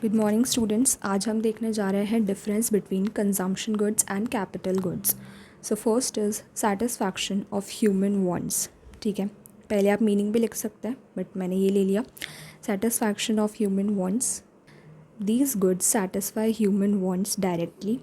Good morning students. आज हम देखने जा रहे हैं difference between consumption goods and capital goods. So first is satisfaction of human wants. ठीक है, पहले आप मीनिंग भी लिख सकते हैं बट मैंने ये ले लिया। Satisfaction of human wants, these goods satisfy human wants directly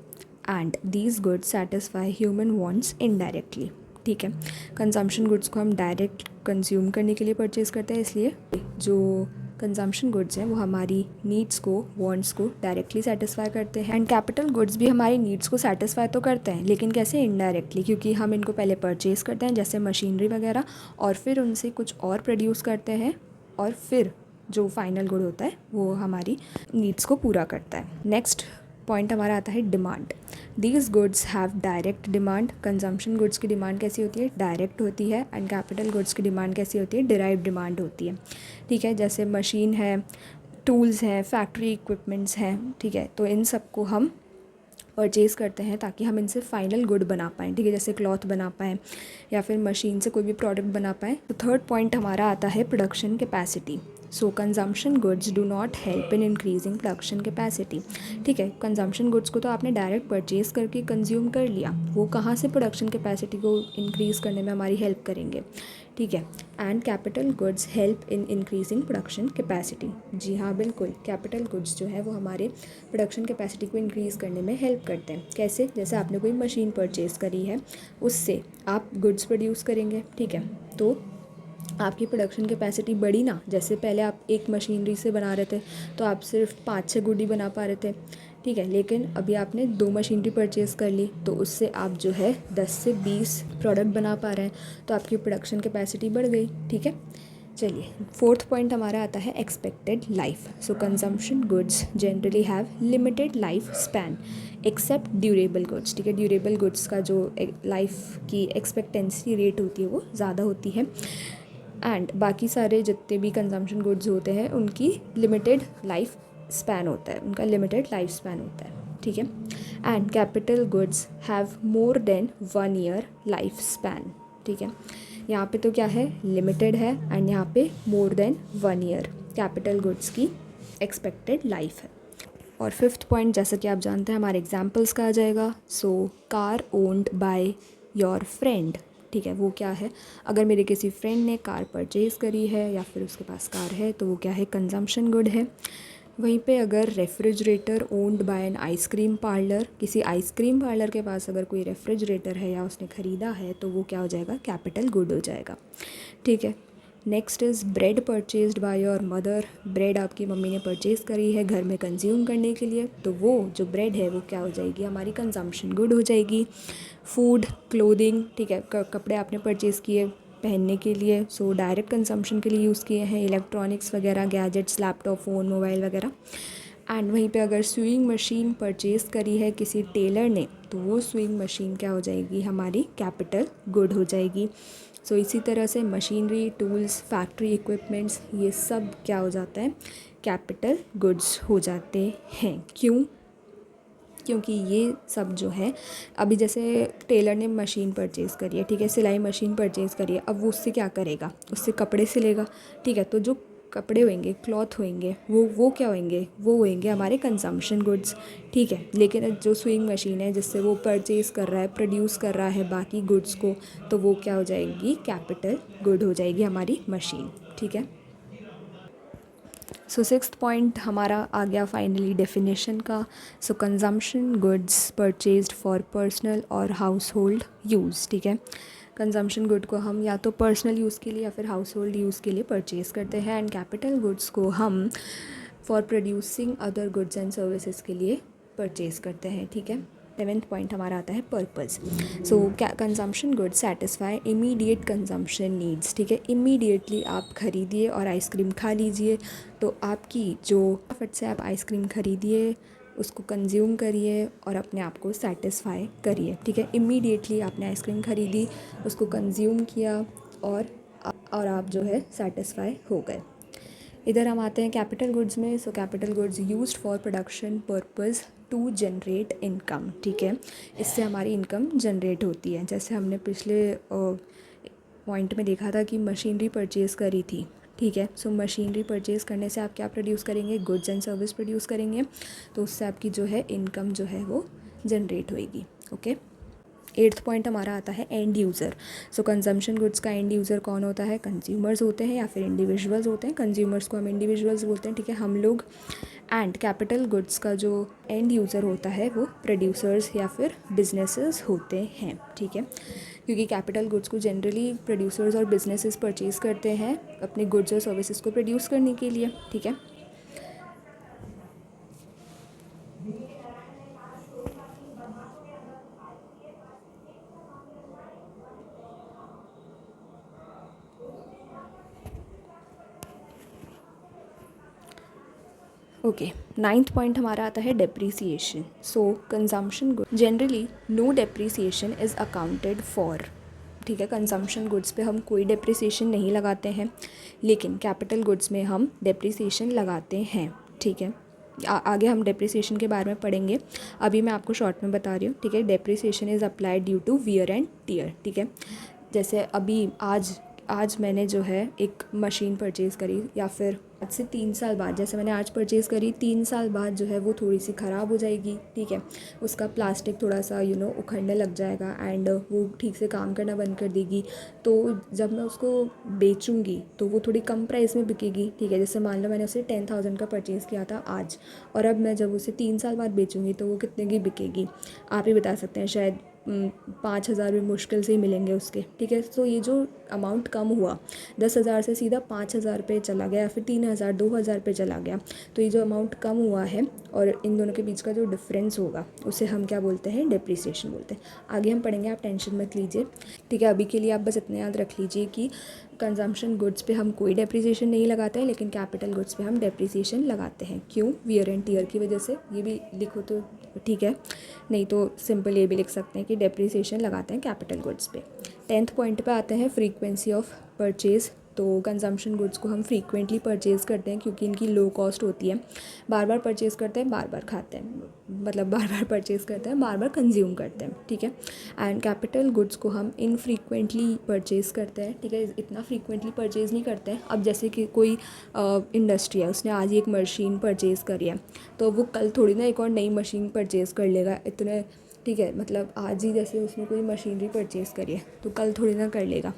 and these goods satisfy human wants indirectly। ठीक है, कंजम्पशन गुड्स को हम डायरेक्ट कंज्यूम करने के लिए परचेज़ करते हैं, इसलिए जो कंजम्पशन गुड्स हैं वो हमारी नीड्स को, वांट्स को डायरेक्टली सेटिस्फाई करते हैं। एंड कैपिटल गुड्स भी हमारी नीड्स को सेटिस्फाई तो करते हैं, लेकिन कैसे? इनडायरेक्टली, क्योंकि हम इनको पहले परचेज़ करते हैं जैसे मशीनरी वगैरह, और फिर उनसे कुछ और प्रोड्यूस करते हैं, और फिर जो फाइनल गुड होता है वो हमारी नीड्स को पूरा करता है। नेक्स्ट पॉइंट हमारा आता है demand. These goods have direct demand. Consumption goods की डिमांड कैसी होती है? डायरेक्ट होती है। एंड कैपिटल गुड्स की डिमांड कैसी होती है? डिराइव डिमांड होती है। ठीक है, जैसे मशीन है, टूल्स हैं, फैक्ट्री इक्विपमेंट्स हैं, ठीक है, तो इन सब को हम परचेज़ करते हैं ताकि हम इनसे फाइनल गुड बना पाएँ। ठीक है, जैसे क्लॉथ बना पाएँ या फिर मशीन से कोई भी प्रोडक्ट बना पाएँ। तो थर्ड पॉइंट हमारा आता है production capacity. So consumption goods do not help in increasing production capacity. ठीक है, कंजम्पशन गुड्स को तो आपने डायरेक्ट परचेज़ करके कंज्यूम कर लिया, वो कहाँ से प्रोडक्शन कैपेसिटी को इंक्रीज़ करने में हमारी हेल्प करेंगे। ठीक है, and capital goods help in increasing production capacity. जी हाँ, बिल्कुल, कैपिटल गुड्स जो है वो हमारे प्रोडक्शन कैपेसिटी को इंक्रीज़ करने में हेल्प करते हैं। कैसे? जैसे आपने कोई मशीन परचेज़ करी है, उससे आप गुड्स प्रोड्यूस करेंगे। ठीक है, तो आपकी प्रोडक्शन कैपेसिटी बढ़ी ना। जैसे पहले आप एक मशीनरी से बना रहे थे तो आप सिर्फ 5-6 गुड ही बना पा रहे थे। ठीक है, लेकिन अभी आपने 2 मशीनरी परचेज़ कर ली तो उससे आप जो है 10 से 20 प्रोडक्ट बना पा रहे हैं, तो आपकी प्रोडक्शन कैपेसिटी बढ़ गई। ठीक है, चलिए फोर्थ पॉइंट हमारा आता है expected life. So consumption goods generally have limited life span except durable goods. ठीक है, ड्यूरेबल गुड्स का जो लाइफ की एक्सपेक्टेंसी रेट होती है वो ज़्यादा होती है, एंड बाकी सारे जितने भी कंजम्पशन गुड्स होते हैं उनकी लिमिटेड लाइफ स्पैन होता है, उनका लिमिटेड लाइफ स्पैन होता है। ठीक है, and capital goods have more than 1 year life span. ठीक है, यहाँ पे तो क्या है? लिमिटेड है, एंड यहाँ पे more than 1 year capital goods की एक्सपेक्टेड लाइफ है। और फिफ्थ पॉइंट, जैसा कि आप जानते हैं, हमारे एग्जाम्पल्स का आ जाएगा। So car owned by your friend. ठीक है, वो क्या है? अगर मेरे किसी फ्रेंड ने कार परचेज़ करी है या फिर उसके पास कार है तो वो क्या है? कंजम्पशन गुड है। वहीं पे अगर refrigerator owned by an ice cream parlour, किसी आइसक्रीम पार्लर के पास अगर कोई रेफ्रिजरेटर है या उसने ख़रीदा है तो वो क्या हो जाएगा? कैपिटल गुड हो जाएगा। ठीक है, next is bread purchased by your mother. Bread आपकी मम्मी ने परचेज़ करी है घर में कंज्यूम करने के लिए, तो वो जो ब्रेड है वो क्या हो जाएगी? हमारी कंजम्पशन गुड हो जाएगी। फूड, क्लोथिंग, ठीक है, कपड़े आपने परचेज़ किए पहनने के लिए, सो डायरेक्ट कंजम्पशन के लिए यूज़ किए हैं। इलेक्ट्रॉनिक्स वगैरह, गैजेट्स, लैपटॉप, फ़ोन, मोबाइल वगैरह। एंड वहीं पे अगर स्विंग मशीन परचेज़ करी है किसी टेलर ने तो वो स्विंग मशीन क्या हो जाएगी? हमारी कैपिटल गुड हो जाएगी। सो इसी तरह से मशीनरी, टूल्स, फैक्ट्री इक्विपमेंट्स, ये सब क्या हो जाता है? कैपिटल गुड्स हो जाते हैं। क्यों? क्योंकि ये सब जो है, अभी जैसे टेलर ने मशीन परचेज़ करी है, ठीक है, सिलाई मशीन परचेज़ करी है, अब वो उससे क्या करेगा? उससे कपड़े सिलेगा। ठीक है, तो जो कपड़े होंगे, क्लॉथ होंगे, वो क्या होंगे? वो होंगे हमारे कंजम्पशन गुड्स। ठीक है, लेकिन जो स्विंग मशीन है जिससे वो परचेज़ कर रहा है, प्रोड्यूस कर रहा है बाकी गुड्स को, तो वो क्या हो जाएगी? कैपिटल गुड हो जाएगी हमारी मशीन। ठीक है, सो सिक्स्थ पॉइंट हमारा आ गया फाइनली डेफिनेशन का। So consumption goods purchased for personal और हाउस होल्ड यूज़। ठीक है, कंजम्पशन गुड को हम या तो पर्सनल यूज़ के लिए या फिर हाउस होल्ड यूज़ के लिए परचेज़ करते हैं, एंड कैपिटल गुड्स को हम for producing other goods and services के लिए परचेज़ करते हैं। ठीक है, सेवेंथ पॉइंट हमारा आता है पर्पस। सो क्या consumption goods satisfy immediate consumption needs. ठीक है, इमीडिएटली आप खरीदिए और आइसक्रीम खा लीजिए, तो आपकी जो फट से आप आइसक्रीम खरीदिए, उसको कंज्यूम करिए और अपने आप को सेटिस्फाई करिए। ठीक है, इमीडिएटली आपने आइसक्रीम खरीदी, उसको कंज्यूम किया और आप जो है सेटिस्फाई हो गए। इधर हम आते हैं कैपिटल गुड्स में। So capital goods used for production purpose to generate income. ठीक है, इससे हमारी इनकम जनरेट होती है। जैसे हमने पिछले पॉइंट में देखा था कि मशीनरी परचेज़ करी थी, ठीक है। सो मशीनरी परचेज़ करने से आप क्या प्रोड्यूस करेंगे, गुड्स एंड सर्विस प्रोड्यूस करेंगे, तो उससे आपकी जो है इनकम जो है वो जनरेट होएगी। ओके। 8th पॉइंट हमारा आता है एंड यूज़र। सो कंजम्पशन गुड्स का एंड यूज़र कौन होता है, कंज्यूमर्स होते हैं या फिर इंडिविजुअल्स होते हैं। कंज्यूमर्स को हम इंडिविजुअल्स बोलते हैं, ठीक है, हम लोग। एंड कैपिटल गुड्स का जो एंड यूज़र होता है वो प्रोड्यूसर्स या फिर बिजनेसेस होते हैं, ठीक है, क्योंकि कैपिटल गुड्स को जनरली प्रोड्यूसर्स और बिजनेसेस परचेज़ करते हैं अपने गुड्स और सर्विसेज को प्रोड्यूस करने के लिए, ठीक है। ओके। 9th पॉइंट हमारा आता है depreciation. So consumption good generally no depreciation is accounted for, ठीक है। कंजम्पशन गुड्स पे हम कोई डेप्रीसिएशन नहीं लगाते हैं, लेकिन कैपिटल गुड्स में हम डेप्रीसिएशन लगाते हैं, ठीक है। आगे हम डेप्रीसिएशन के बारे में पढ़ेंगे, अभी मैं आपको शॉर्ट में बता रही हूँ, ठीक है। Depreciation is applied due to wear and tear, ठीक है। जैसे अभी आज मैंने जो है एक मशीन परचेज़ करी, या फिर आज से 3 साल बाद, जैसे मैंने आज परचेज़ करी, 3 साल बाद जो है वो थोड़ी सी ख़राब हो जाएगी, ठीक है। उसका प्लास्टिक थोड़ा सा उखड़ने लग जाएगा एंड वो ठीक से काम करना बंद कर देगी। तो जब मैं उसको बेचूंगी तो वो थोड़ी कम प्राइस में बिकेगी, ठीक है। जैसे मान लो मैंने उसे 10,000 का परचेज़ किया था आज, और अब मैं जब उसे 3 साल बाद बेचूंगी तो वो कितने की बिकेगी, आप ही बता सकते हैं। शायद 5,000 भी मुश्किल से ही मिलेंगे उसके, ठीक है। तो ये जो अमाउंट कम हुआ, 10,000 से सीधा 5,000 पे चला गया, या फिर 3,000 2,000 पे चला गया, तो ये जो अमाउंट कम हुआ है और इन दोनों के बीच का जो डिफरेंस होगा उसे हम क्या बोलते हैं, डेप्रिसिएशन बोलते हैं। आगे हम पढ़ेंगे, आप टेंशन मत लीजिए, ठीक है। अभी के लिए आप बस इतना याद रख लीजिए कि कंजम्पशन गुड्स पे हम कोई डेप्रिसिएशन नहीं लगाते हैं, लेकिन कैपिटल गुड्स पे हम डेप्रिसिएशन लगाते हैं। क्यों, वियर एंड टियर की वजह से। ये भी लिखो तो ठीक है, नहीं तो सिंपल ये भी लिख सकते हैं कि डेप्रिसिएशन लगाते हैं कैपिटल गुड्स पे। 10th पॉइंट पे आते हैं फ्रीक्वेंसी ऑफ परचेज़। तो कंजम्पशन गुड्स को हम फ्रीक्वेंटली परचेज़ करते हैं क्योंकि इनकी लो कॉस्ट होती है, बार बार परचेज़ करते हैं, बार बार खाते हैं, मतलब बार बार परचेज़ करते हैं, बार बार कंज्यूम करते हैं, ठीक है। एंड कैपिटल गुड्स को हम इनफ्रीक्वेंटली परचेज़ करते हैं, ठीक है, इतना फ्रीक्वेंटली परचेज़ नहीं करते हैं। अब जैसे कि कोई इंडस्ट्री है, उसने आज एक मशीन परचेज़ करी है, तो वो कल थोड़ी ना एक और नई मशीन परचेज़ कर लेगा इतने, ठीक है। मतलब आज ही जैसे उसने कोई मशीनरी परचेज़ करी है तो कल थोड़ी ना कर लेगा।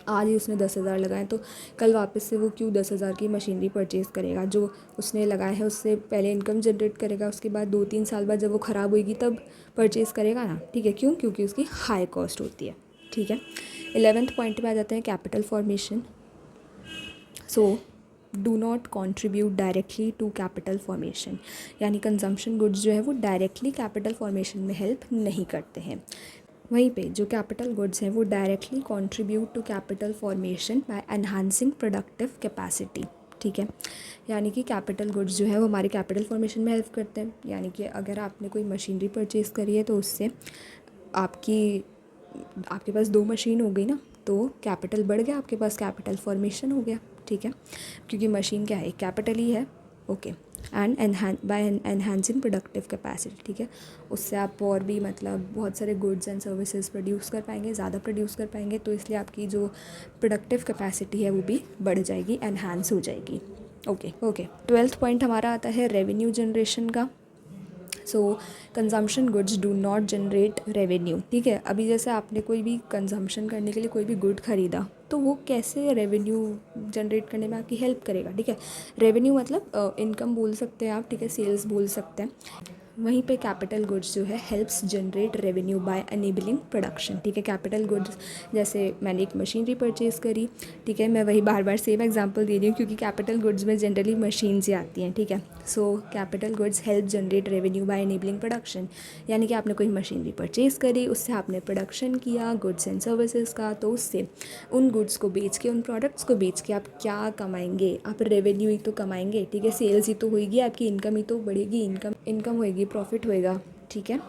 आज ही उसने 10,000 लगाए तो कल वापस से वो क्यों 10,000 की मशीनरी परचेज़ करेगा। जो उसने लगाए हैं उससे पहले इनकम जनरेट करेगा, उसके बाद 2-3 साल बाद जब वो ख़राब होएगी तब परचेज़ करेगा ना, ठीक है। क्यों, क्योंकि उसकी हाई कॉस्ट होती है, ठीक है। 11th पॉइंट पे आ जाते हैं capital formation. So do not contribute directly to capital formation, यानी कंजम्पशन गुड्स जो है वो डायरेक्टली कैपिटल फॉर्मेशन में हेल्प नहीं करते हैं। वहीं पे जो कैपिटल गुड्स हैं वो directly contribute to capital formation by enhancing productive capacity, ठीक है। यानी कि कैपिटल गुड्स जो है वो हमारे कैपिटल फॉर्मेशन में हेल्प करते हैं। यानी कि अगर आपने कोई मशीनरी परचेज़ करी है तो उससे आपके पास 2 मशीन हो गई ना, तो कैपिटल बढ़ गया, आपके पास कैपिटल फॉर्मेशन हो गया, ठीक है, क्योंकि मशीन क्या है, कैपिटल ही है, okay. And bye enhancing productive capacity, ठीक है, उससे आप और भी मतलब बहुत सारे गुड्स एंड सर्विसेज प्रोड्यूस कर पाएंगे, ज़्यादा प्रोड्यूस कर पाएंगे, तो इसलिए आपकी जो प्रोडक्टिव कैपेसिटी है वो भी बढ़ जाएगी, एनहांस हो जाएगी, ओके। 12th पॉइंट हमारा आता है रेवेन्यू जनरेशन का। So consumption goods do not generate revenue, ठीक है। अभी जैसे आपने कोई भी कंजम्पशन करने के लिए कोई भी गुड खरीदा, तो वो कैसे रेवेन्यू जनरेट करने में आपकी हेल्प करेगा, ठीक है। रेवेन्यू मतलब इनकम बोल सकते हैं आप, ठीक है, सेल्स बोल सकते हैं। वहीं पे कैपिटल गुड्स जो है helps generate revenue by enabling production, ठीक है। कैपिटल गुड्स जैसे मैंने एक मशीनरी परचेज़ करी, ठीक है, मैं वही बार बार सेम एग्जांपल दे रही हूँ क्योंकि कैपिटल गुड्स में जनरली मशीन्स ही आती हैं, ठीक है। So capital goods help generate revenue by enabling production, यानी कि आपने कोई मशीनरी परचेज़ करी, उससे आपने प्रोडक्शन किया गुड्स एंड सर्विसेज का, तो उससे उन गुड्स को बेच के, उन प्रोडक्ट्स को बेच के आप क्या कमाएंगे, आप रेवेन्यू ही तो कमाएंगे, ठीक है। सेल्स ही तो होएगी, आपकी इनकम ही तो बढ़ेगी, इनकम होएगी, प्रॉफिट होएगा, ठीक है,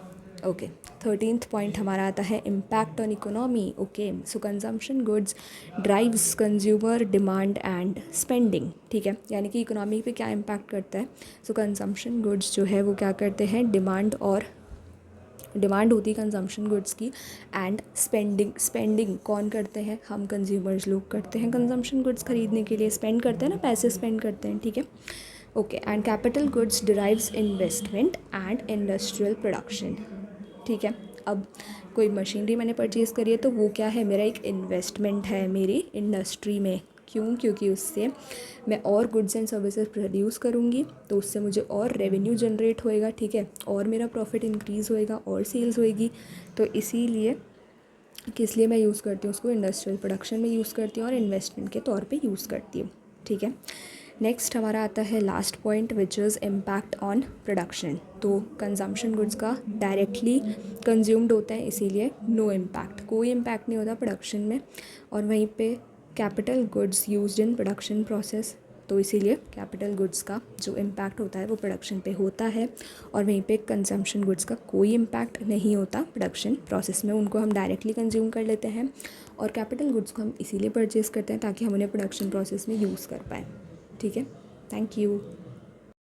ओके। 13th पॉइंट हमारा आता है impact on economy, okay. So consumption goods drives consumer demand and spending, ठीक है, यानी कि इकोनॉमी पे क्या इम्पैक्ट करता है। सो कंजम्पशन गुड्स जो है वो क्या करते हैं, डिमांड और डिमांड होती है कंजम्पशन गुड्स की, एंड स्पेंडिंग कौन करते हैं, हम कंज्यूमर्स लोग करते हैं कंजम्पशन गुड्स खरीदने के लिए, स्पेंड करते हैं ना, पैसे स्पेंड करते हैं, ठीक है। Okay, and capital goods derives investment and industrial production, ठीक है। अब कोई मशीनरी मैंने परचेज़ करी है तो वो क्या है, मेरा एक इन्वेस्टमेंट है मेरी इंडस्ट्री में। क्यों? क्योंकि उससे मैं और गुड्स एंड सर्विसेज प्रोड्यूस करूँगी तो उससे मुझे और रेवेन्यू जनरेट होएगा, ठीक है, और मेरा प्रॉफिट इंक्रीज़ होएगा और सेल्स होएगी। तो इसीलिए किस लिए मैं यूज़ करती हूँ उसको, इंडस्ट्रियल प्रोडक्शन में यूज़ करती हूँ और इन्वेस्टमेंट के तौर पे यूज़ करती हूँ, ठीक है। नेक्स्ट हमारा आता है last point which is impact on production. तो कंजम्पशन गुड्स का डायरेक्टली कंज्यूम्ड होता है, इसीलिए नो इम्पैक्ट, कोई इम्पैक्ट नहीं होता प्रोडक्शन में। और वहीं पे capital goods used in production process, तो इसीलिए कैपिटल गुड्स का जो इम्पैक्ट होता है वो प्रोडक्शन पे होता है, और वहीं पे कंजम्पशन गुड्स का कोई इम्पैक्ट नहीं होता प्रोडक्शन प्रोसेस में, उनको हम डायरेक्टली कंज्यूम कर लेते हैं। और कैपिटल गुड्स को हम इसीलिए परचेज़ करते हैं ताकि हम उन्हें प्रोडक्शन प्रोसेस में यूज़ कर पाएँ, ठीक है। Thank you.